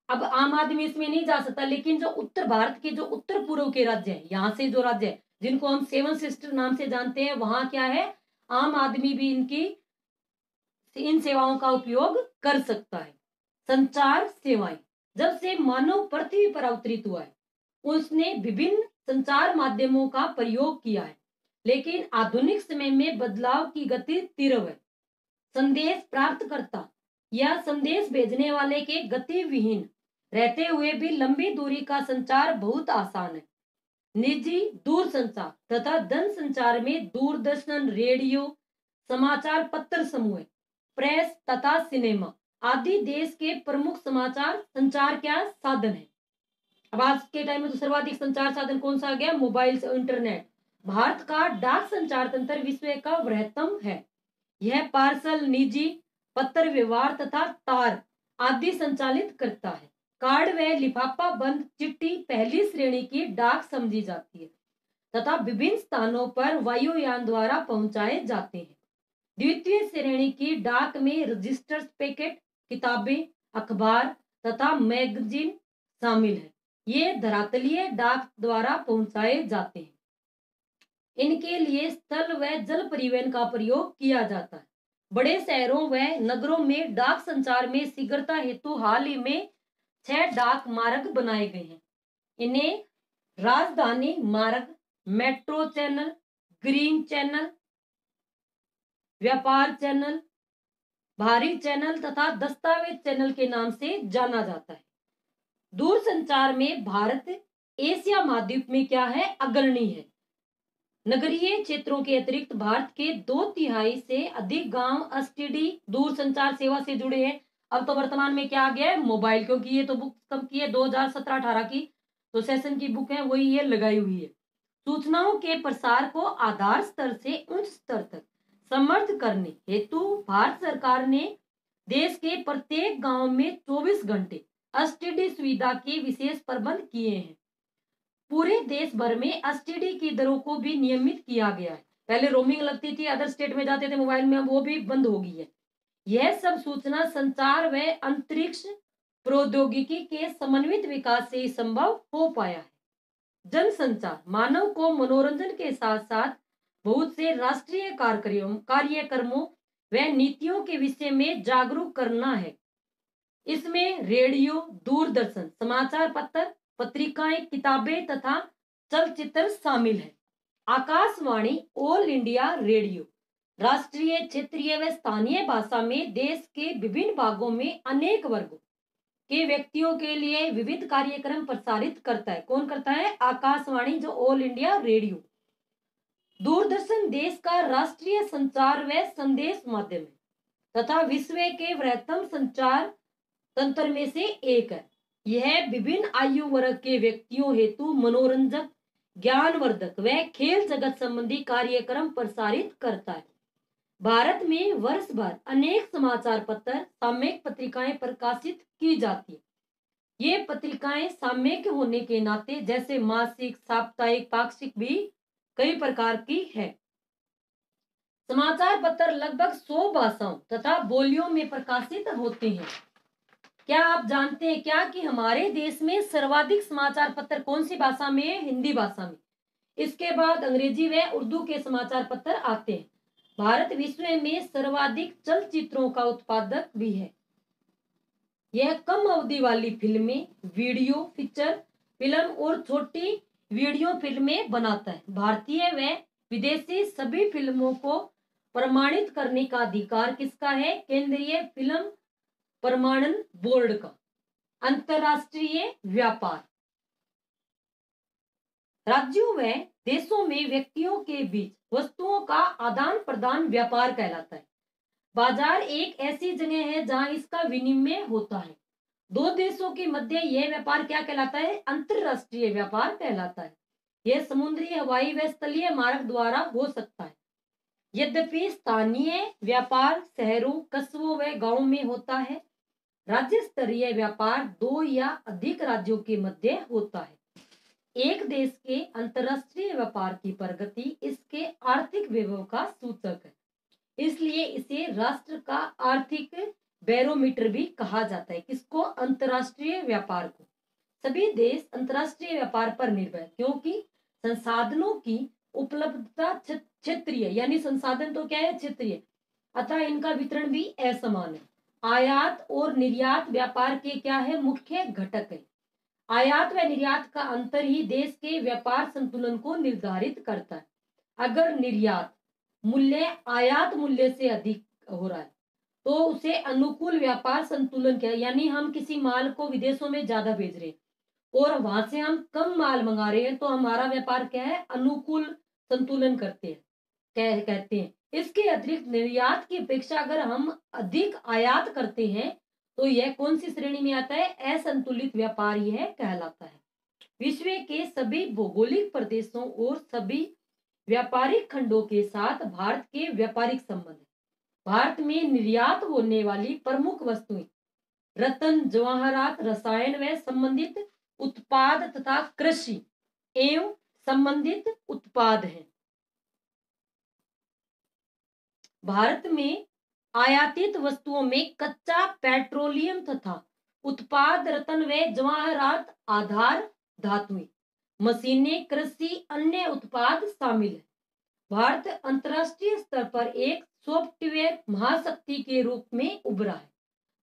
अब आम आदमी इसमें नहीं जा सकता, लेकिन जो उत्तर भारत के जो उत्तर पूर्व के राज्य हैं, यहाँ से जो राज्य है जिनको हम सेवन सिस्टर नाम से जानते हैं, वहां क्या है आम आदमी भी इन सेवाओं का उपयोग कर सकता है। संचार सेवाएं जब से मानव पृथ्वी पर अवतरित हुआ है उसने विभिन्न संचार माध्यमों का प्रयोग किया है, लेकिन आधुनिक समय में बदलाव की गति तीव्र है। संदेश प्राप्तकर्ता या संदेश भेजने वाले के गति विहीन रहते हुए भी लंबी दूरी का संचार बहुत आसान है। निजी दूर संचार तथा धन संचार में दूरदर्शन, रेडियो, समाचार पत्र समूह, प्रेस तथा सिनेमा आदि देश के प्रमुख समाचार संचार क्या साधन है। अब आज के टाइम में तो सर्वाधिक संचार साधन कौन सा आ गया? मोबाइल से इंटरनेट। भारत का डाक संचार तंत्र विश्व का बृहत्तम है। यह पार्सल, निजी पत्र व्यवहार तथा तार आदि संचालित करता है। कार्ड व लिफाफा बंद चिट्ठी पहली श्रेणी की डाक समझी जाती है तथा विभिन्न स्थानों पर वायुयान द्वारा पहुंचाए जाते हैं। द्वितीय श्रेणी की डाक में रजिस्टर्स, पैकेट, किताबें, अखबार तथा मैगजीन शामिल है। ये धरातलीय डाक द्वारा पहुंचाए जाते हैं। इनके लिए स्थल व जल परिवहन का प्रयोग किया जाता है। बड़े शहरों व नगरों में डाक संचार में शीघ्रता हेतु हाल ही में 6 डाक मार्ग बनाए गए हैं। इन्हें राजधानी मार्ग, मेट्रो चैनल, ग्रीन चैनल, व्यापार चैनल, भारी चैनल तथा दस्तावेज चैनल के नाम से जाना जाता है। दूर संचार में भारत एशिया महाद्वीप में क्या है अग्रणी है। नगरीय क्षेत्रों के अतिरिक्त भारत के 2/3 से अधिक गांव एसटीडी दूर संचार सेवा से जुड़े हैं। अब तो वर्तमान में क्या आ गया है मोबाइल, क्योंकि ये तो बुक कब की है 2017-18 की, तो सेशन की बुक है वही ये लगाई हुई है। सूचनाओं के प्रसार को आधार स्तर से उच्च स्तर तक समर्थ करने हेतु भारत सरकार ने देश के प्रत्येक गांव में 24 घंटे एसटीडी सुविधा के विशेष प्रबंध किए हैं। पूरे देश भर में एसटीडी की दरों को भी नियमित किया गया है। पहले रोमिंग लगती थी, अदर स्टेट में जाते थे मोबाइल में, अब वो भी बंद हो गई है। यह सब सूचना संचार व अंतरिक्ष प्रौद्योगिकी के समन्वित विकास से ही संभव हो पाया है। जनसंचार मानव को मनोरंजन के साथ साथ बहुत से राष्ट्रीय कार्यक्रमों व नीतियों के विषय में जागरूक करना है। इसमें रेडियो, दूरदर्शन, समाचार पत्र, पत्रिकाएं, किताबें तथा चलचित्र शामिल है। आकाशवाणी ऑल इंडिया रेडियो राष्ट्रीय, क्षेत्रीय व स्थानीय भाषा में देश के विभिन्न भागों में अनेक वर्गों के व्यक्तियों के लिए विविध कार्यक्रम प्रसारित करता है। कौन करता है? आकाशवाणी, जो ऑल इंडिया रेडियो। दूरदर्शन देश का राष्ट्रीय संचार व संदेश माध्यम है तथा विश्व के बृहत्तम संचार तंत्र में से एक है। यह विभिन्न आयु वर्ग के व्यक्तियों हेतु मनोरंजक, ज्ञानवर्धक व खेल जगत संबंधी कार्यक्रम प्रसारित करता है। भारत में वर्ष भर अनेक समाचार पत्र, सामयिक पत्रिकाएं प्रकाशित की जाती है। ये पत्रिकाएं सामयिक होने के नाते जैसे मासिक, साप्ताहिक, पाक्षिक भी कई प्रकार की है। समाचार पत्र लगभग 100 भाषाओं तथा बोलियों में प्रकाशित होते हैं। क्या आप जानते हैं क्या कि हमारे देश में सर्वाधिक समाचार पत्र कौन सी भाषा में है? हिंदी भाषा में। इसके बाद अंग्रेजी व उर्दू के समाचार पत्र आते हैं। भारत विश्व में सर्वाधिक चलचित्रों का उत्पादक भी है। यह कम अवधि वाली फिल्में, वीडियो फीचर फिल्म और छोटी वीडियो फिल्में बनाता है। भारतीय व विदेशी सभी फिल्मों को प्रमाणित करने का अधिकार किसका है? केंद्रीय फिल्म प्रमाणन बोर्ड का। अंतरराष्ट्रीय व्यापार राज्यों व देशों में व्यक्तियों के बीच वस्तुओं का आदान प्रदान व्यापार कहलाता है। बाजार एक ऐसी जगह है जहां इसका विनिमय होता है। दो देशों के मध्य यह व्यापार क्या कहलाता है? अंतरराष्ट्रीय व्यापार कहलाता है। यह समुद्री, हवाई व स्थलीय मार्ग द्वारा हो सकता है। यद्यपि स्थानीय व्यापार शहरों, कस्बों व गांवों में होता है। राज्य स्तरीय व्यापार दो या अधिक राज्यों के मध्य होता है। एक देश के अंतरराष्ट्रीय व्यापार की प्रगति इसके आर्थिक वैभव का सूचक है। इसलिए इसे राष्ट्र का आर्थिक बैरोमीटर भी कहा जाता है। किसको? अंतरराष्ट्रीय व्यापार को। सभी देश अंतरराष्ट्रीय व्यापार पर निर्भर है क्योंकि संसाधनों की उपलब्धता क्षेत्रीय, यानी संसाधन तो क्या है? क्षेत्रीय, अतः इनका वितरण भी असमान है। आयात और निर्यात व्यापार के क्या है? मुख्य घटक है। आयात व निर्यात का अंतर ही देश के व्यापार संतुलन को निर्धारित करता है। अगर निर्यात मूल्य आयात मूल्य से अधिक हो रहा है तो उसे अनुकूल व्यापार संतुलन क्या है? यानी हम किसी माल को विदेशों में ज्यादा भेज रहे हैं और वहां से हम कम माल मंगा रहे हैं तो हमारा व्यापार क्या है? अनुकूल संतुलन करते हैं, कहते हैं। इसके अतिरिक्त निर्यात की अपेक्षा अगर हम अधिक आयात करते हैं तो यह कौन सी श्रेणी में आता है? असंतुलित व्यापार यह कहलाता है। विश्व के सभी भौगोलिक प्रदेशों और सभी व्यापारिक खंडों के साथ भारत के व्यापारिक संबंध है। भारत में निर्यात होने वाली प्रमुख वस्तुएं रत्न, जवाहरात, रसायन व संबंधित उत्पाद तथा कृषि एवं संबंधित उत्पाद हैं। भारत में आयातित वस्तुओं में कच्चा पेट्रोलियम तथा उत्पाद रत्न व जवाहरात, आधार धातुएं, मशीनें, कृषि, अन्य उत्पाद शामिल है। भारत अंतर्राष्ट्रीय स्तर पर एक सॉफ्टवेयर महाशक्ति के रूप में उभरा है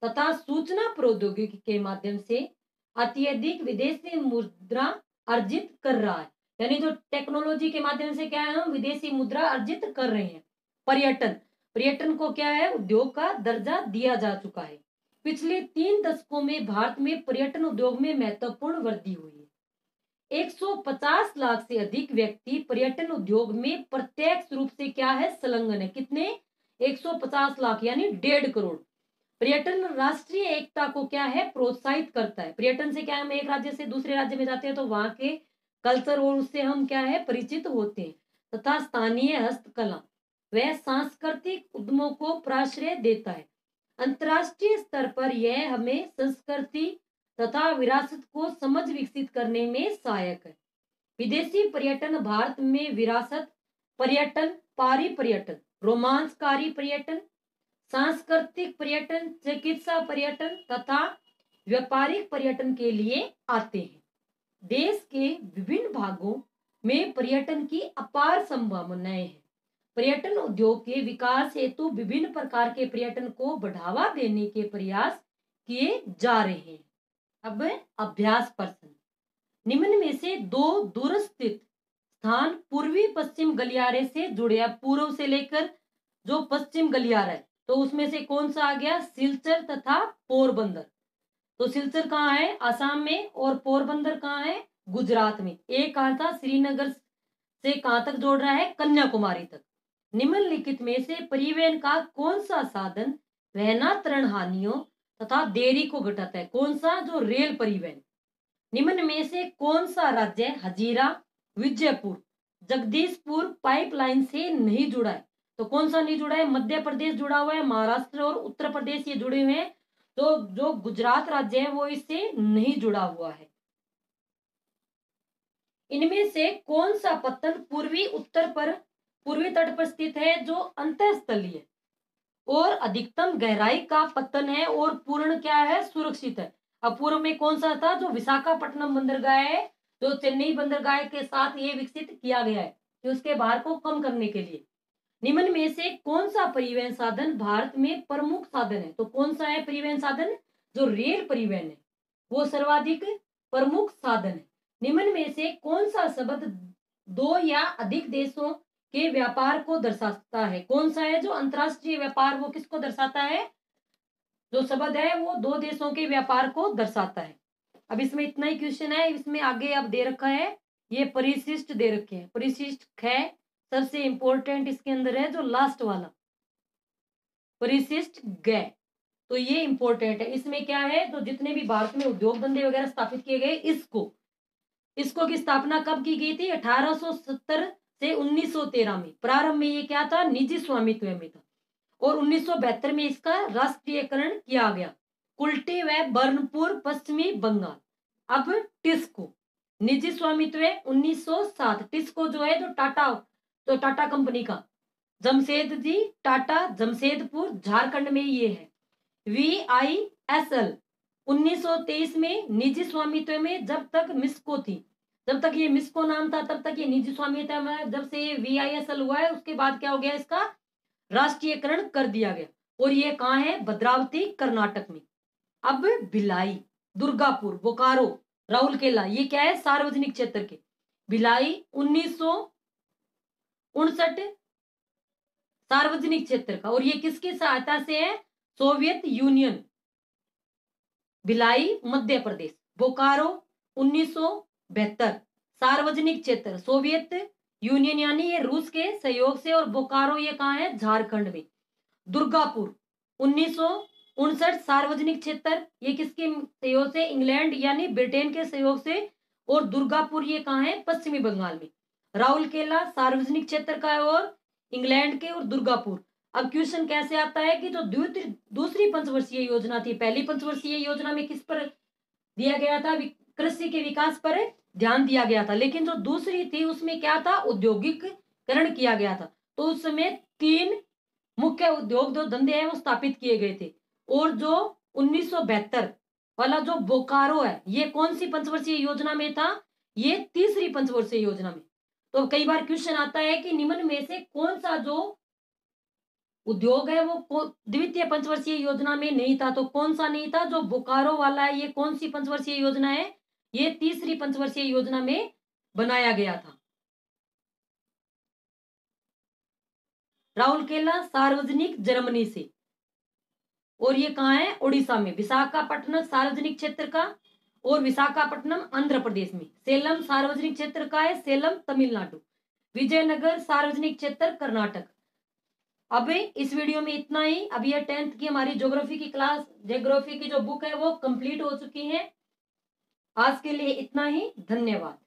तथा सूचना प्रौद्योगिकी के माध्यम से अत्यधिक विदेशी मुद्रा अर्जित कर रहा है। यानी जो टेक्नोलॉजी के माध्यम से क्या है? हम विदेशी मुद्रा अर्जित कर रहे हैं। पर्यटन को क्या है? उद्योग का दर्जा दिया जा चुका है। पिछले 3 दशकों में भारत में पर्यटन उद्योग में महत्वपूर्ण वृद्धि हुई है। 150 लाख से अधिक व्यक्ति पर्यटन उद्योग में प्रत्यक्ष रूप से क्या है? संलग्न है। कितने? 150 लाख, यानी 1.5 करोड़। पर्यटन राष्ट्रीय एकता को क्या है? प्रोत्साहित करता है। पर्यटन से क्या है? हम एक राज्य से दूसरे राज्य में जाते हैं तो वहां के कल्चर और उससे हम क्या है? परिचित होते हैं तथा स्थानीय हस्तकला व सांस्कृतिक उद्यमों को प्राश्रय देता है। अंतर्राष्ट्रीय स्तर पर यह हमें संस्कृति तथा विरासत को समझ विकसित करने में सहायक है। विदेशी पर्यटन भारत में विरासत पर्यटन, पारी पर्यटन, रोमांचकारी पर्यटन, सांस्कृतिक पर्यटन, चिकित्सा पर्यटन तथा व्यापारिक पर्यटन के लिए आते हैं। देश के विभिन्न भागों में पर्यटन की अपार संभावनाएं हैं। पर्यटन उद्योग के विकास हेतु विभिन्न प्रकार के पर्यटन को बढ़ावा देने के प्रयास किए जा रहे हैं। अब अभ्यास प्रश्न। निम्न में से दो दूरस्थ स्थान पूर्वी पश्चिम गलियारे से जुड़े हैं, पूर्व से लेकर जो पश्चिम गलियारा है, तो उसमें से कौन सा आ गया? सिलचर तथा पोरबंदर। तो सिलचर कहाँ है? आसाम में, और पोरबंदर कहाँ है? गुजरात में। एक कहा था श्रीनगर से कहां तक जोड़ रहा है? कन्याकुमारी तक। निम्नलिखित में से परिवहन का कौन सा साधन वहनातरण हानियों तथा देरी को घटाता है? कौन सा? जो रेल परिवहन। निम्न में से कौन सा राज्य हजीरा, विजयपुर, जगदीशपुर पाइपलाइन से नहीं जुड़ा है? तो कौन सा नहीं जुड़ा है? मध्य प्रदेश जुड़ा हुआ है, महाराष्ट्र और उत्तर प्रदेश ये जुड़े हुए हैं, तो जो गुजरात राज्य है वो इससे नहीं जुड़ा हुआ है। इनमें से कौन सा पत्तन पूर्वी तट पर स्थित है जो अंतःस्थलीय और अधिकतम गहराई का पत्तन है और पूर्ण क्या है? सुरक्षित है। अब पूर्व में कौन सा था? जो विशाखापट्टनम बंदरगाह है, जो चेन्नई बंदरगाह के साथ ये विकसित किया गया है कि उसके भार को कम करने के लिए। निम्न में से कौन सा परिवहन साधन भारत में प्रमुख साधन है? तो कौन सा है परिवहन साधन? जो रेल परिवहन है वो सर्वाधिक प्रमुख साधन है। निम्न में से कौन सा शब्द दो या अधिक देशों के व्यापार को दर्शाता है? कौन सा है? जो अंतरराष्ट्रीय व्यापार, वो किसको दर्शाता है? जो शब्द है वो दो देशों के व्यापार को दर्शाता है। अब इसमें इतना ही क्वेश्चन है। इसमें आगे अब दे रखा है ये परिशिष्ट दे रखे हैं। परिशिष्ट है सबसे इंपॉर्टेंट इसके अंदर है, जो लास्ट वाला परिशिष्ट ग, तो ये इंपॉर्टेंट है। इसमें क्या है? तो जितने भी भारत में उद्योग धंधे वगैरह स्थापित किए गए, इसको की स्थापना कब की गई थी? 1870 से 1913 में। प्रारंभ में ये क्या था? निजी स्वामित्व में था, और 1972 में इसका राष्ट्रीयकरण किया गया। कुल्टी व बर्नपुर, पश्चिमी बंगाल। अब टिस्को निजी स्वामित्व 1907। टिस्को जो है, जो टाटा कंपनी का, जमशेदजी टाटा, जमशेदपुर, झारखंड में ये है। VISL 1923 में निजी स्वामित्व में, जब तक मिस्को थी, जब तक ये मिस्को नाम था तब तक ये निजी स्वामित्व में, जब से ये VISL हुआ है उसके बाद क्या हो गया? इसका राष्ट्रीयकरण कर दिया गया। और ये कहाँ है? भद्रावती, कर्नाटक में। अब भिलाई, दुर्गापुर, बोकारो, राउरकेला, ये क्या है? सार्वजनिक क्षेत्र के। भिलाई 1959 सार्वजनिक क्षेत्र का, और ये किसकी सहायता से है? Soviet Union. भिलाई मध्य प्रदेश। बोकारो 1972 सार्वजनिक क्षेत्र, सोवियत यूनियन यानी ये रूस के सहयोग से, और बोकारो ये कहाँ है? झारखंड में। दुर्गापुर 1959 सार्वजनिक क्षेत्र, ये किसके सहयोग से? इंग्लैंड यानी ब्रिटेन के सहयोग से, और दुर्गापुर ये कहाँ है? पश्चिमी बंगाल में। राउरकेला सार्वजनिक क्षेत्र का है, और इंग्लैंड के, और दुर्गापुर। अब क्वेश्चन कैसे आता है कि जो दूसरी पंचवर्षीय योजना थी, पहली पंचवर्षीय योजना में किस पर दिया गया था? कृषि के विकास पर ध्यान दिया गया था, लेकिन जो दूसरी थी उसमें क्या था? औद्योगिकरण किया गया था। तो उस समय 3 मुख्य उद्योग जो धंधे हैं वो स्थापित किए गए थे। और जो 1972 वाला जो बोकारो है, ये कौन सी पंचवर्षीय योजना में था? ये तीसरी पंचवर्षीय योजना में। तो कई बार क्वेश्चन आता है कि निम्न में से कौन सा जो उद्योग है वो द्वितीय पंचवर्षीय योजना में नहीं था? तो कौन सा नहीं था? जो बोकारो वाला है, ये कौन सी पंचवर्षीय योजना है? ये तीसरी पंचवर्षीय योजना में बनाया गया था। राउरकेला सार्वजनिक जर्मनी से, और ये कहाँ है? उड़ीसा में। विशाखापट्टनम सार्वजनिक क्षेत्र का, और विशाखापट्टनम आंध्र प्रदेश में। सेलम सार्वजनिक क्षेत्र का है, सेलम तमिलनाडु। विजयनगर सार्वजनिक क्षेत्र, कर्नाटक। अब इस वीडियो में इतना ही। अब ये 10th की हमारी ज्योग्राफी की क्लास, ज्योग्राफी की जो बुक है वो कंप्लीट हो चुकी है। आज के लिए इतना ही। धन्यवाद।